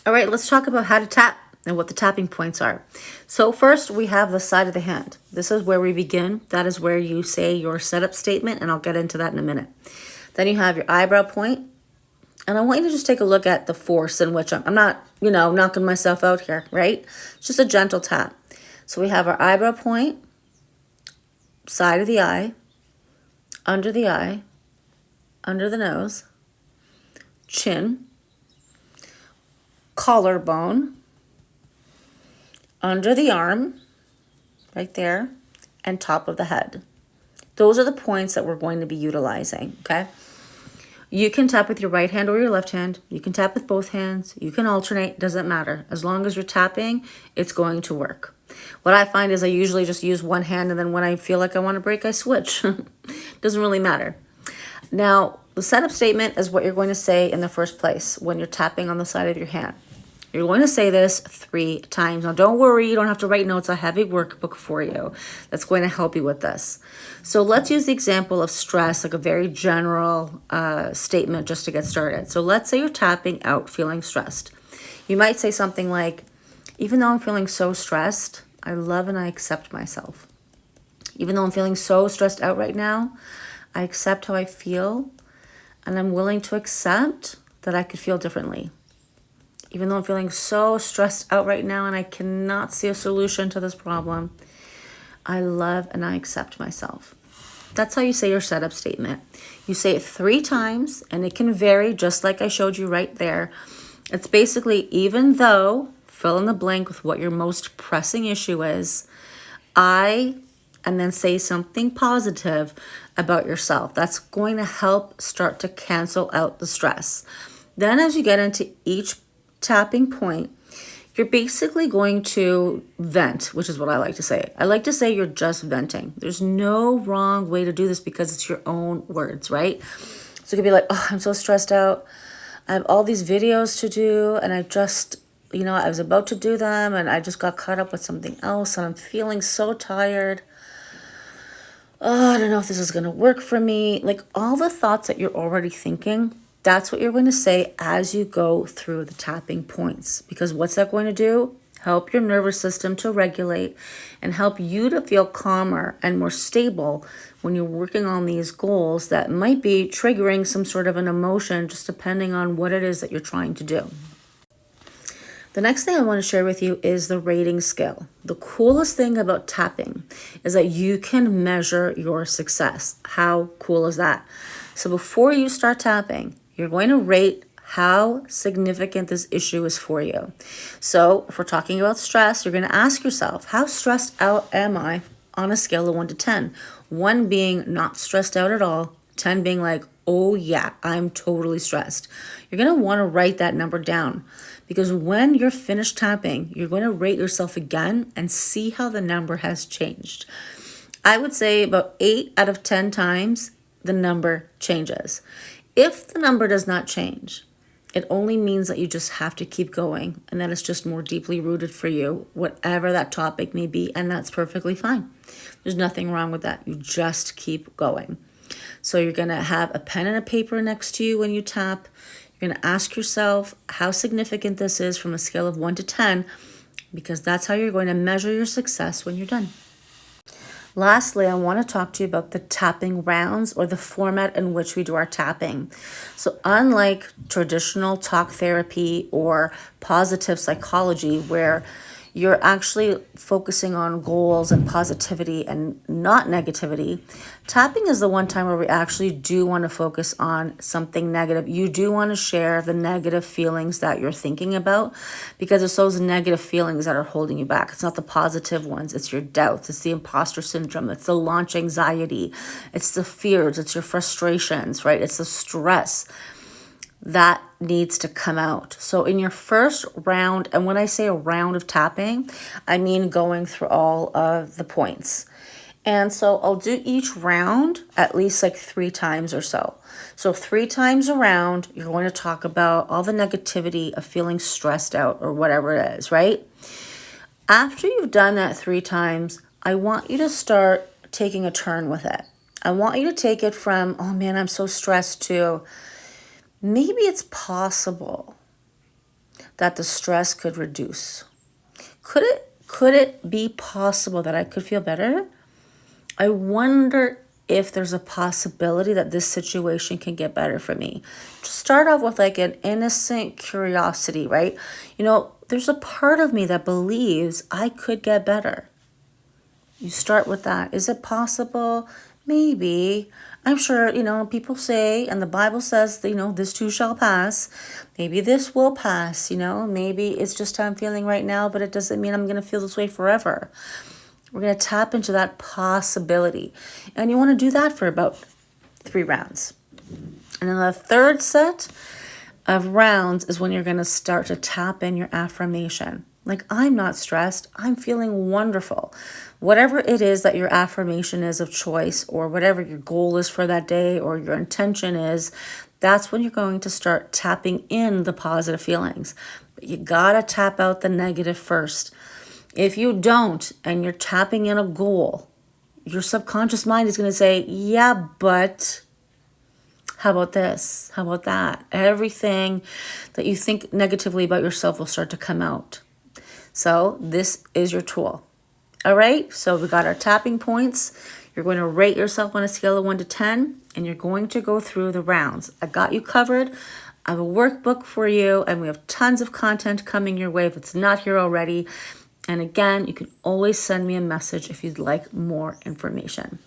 All right, let's talk about how to tap and what the tapping points are. So first we have the side of the hand. This is where we begin. That is where you say your setup statement, and I'll get into that in a minute. Then you have your eyebrow point. And I want you to just take a look at the force in which I'm not, knocking myself out here, right? It's just a gentle tap. So we have our eyebrow point, side of the eye, under the nose, chin, collarbone, under the arm, right there, and top of the head. Those are the points that we're going to be utilizing, okay? You can tap with your right hand or your left hand. You can tap with both hands. You can alternate, doesn't matter. As long as you're tapping, it's going to work. What I find is I usually just use one hand, and then when I feel like I want to break, I switch. Doesn't really matter. Now, the setup statement is what you're going to say in the first place when you're tapping on the side of your hand. You're going to say this 3 times. Now, don't worry, you don't have to write notes. I have a workbook for you that's going to help you with this. So let's use the example of stress, like a very general statement just to get started. So let's say you're tapping out feeling stressed. You might say something like, even though I'm feeling so stressed, I love and I accept myself. Even though I'm feeling so stressed out right now, I accept how I feel, and I'm willing to accept that I could feel differently. Even though I'm feeling so stressed out right now and I cannot see a solution to this problem, I love and I accept myself. That's how you say your setup statement. You say it 3 times, and it can vary, just like I showed you right there. It's basically, even though, fill in the blank with what your most pressing issue is, and then say something positive about yourself. That's going to help start to cancel out the stress. Then as you get into each tapping point, you're basically going to vent, which is what I like to say. I like to say you're just venting. There's no wrong way to do this because it's your own words, right? So it could be like, oh, I'm so stressed out. I have all these videos to do, and I just, I was about to do them, and I just got caught up with something else, and I'm feeling so tired. Oh, I don't know if this is going to work for me. Like all the thoughts that you're already thinking, that's what you're going to say as you go through the tapping points. Because what's that going to do? Help your nervous system to regulate and help you to feel calmer and more stable when you're working on these goals that might be triggering some sort of an emotion, just depending on what it is that you're trying to do. The next thing I want to share with you is the rating scale. The coolest thing about tapping is that you can measure your success. How cool is that? So before you start tapping, you're going to rate how significant this issue is for you. So if we're talking about stress, you're going to ask yourself, how stressed out am I on a scale of 1 to 10? 1 being not stressed out at all, 10 being like, oh yeah, I'm totally stressed. You're going to want to write that number down, because when you're finished tapping, you're going to rate yourself again and see how the number has changed. I would say about 8 out of 10 times the number changes. If the number does not change, it only means that you just have to keep going, and that it's just more deeply rooted for you, whatever that topic may be, and that's perfectly fine. There's nothing wrong with that. You just keep going. So you're going to have a pen and a paper next to you when you tap. You're going to ask yourself how significant this is from a scale of 1 to 10, because that's how you're going to measure your success when you're done. Lastly, I want to talk to you about the tapping rounds, or the format in which we do our tapping. So unlike traditional talk therapy or positive psychology, where you're actually focusing on goals and positivity and not negativity, tapping is the one time where we actually do want to focus on something negative. You do want to share the negative feelings that you're thinking about, because it's those negative feelings that are holding you back. It's not the positive ones. It's your doubts. It's the imposter syndrome. It's the launch anxiety. It's the fears. It's your frustrations, right? It's the stress that needs to come out. So in your first round, and when I say a round of tapping, I mean going through all of the points. And so I'll do each round at least like 3 times or so. So 3 times around, you're going to talk about all the negativity of feeling stressed out or whatever it is, right? After you've done that 3 times, I want you to start taking a turn with it. I want you to take it from, oh man, I'm so stressed, to maybe it's possible that the stress could reduce. Could it be possible that I could feel better? I wonder if there's a possibility that this situation can get better for me. Just start off with like an innocent curiosity, right? There's a part of me that believes I could get better. You start with that. Is it possible? Maybe. I'm sure, people say, and the Bible says, this too shall pass. Maybe this will pass, maybe it's just how I'm feeling right now, but it doesn't mean I'm going to feel this way forever. We're going to tap into that possibility. And you want to do that for about 3 rounds. And then the third set of rounds is when you're going to start to tap in your affirmation. Like, I'm not stressed. I'm feeling wonderful. Whatever it is that your affirmation is of choice, or whatever your goal is for that day, or your intention is, that's when you're going to start tapping in the positive feelings. But you gotta tap out the negative first. If you don't, and you're tapping in a goal, your subconscious mind is going to say, yeah, but how about this? How about that? Everything that you think negatively about yourself will start to come out. So this is your tool. All right, so we got our tapping points. You're going to rate yourself on a scale of 1 to 10, and you're going to go through the rounds. I got you covered. I have a workbook for you, and we have tons of content coming your way if it's not here already. And again, you can always send me a message if you'd like more information.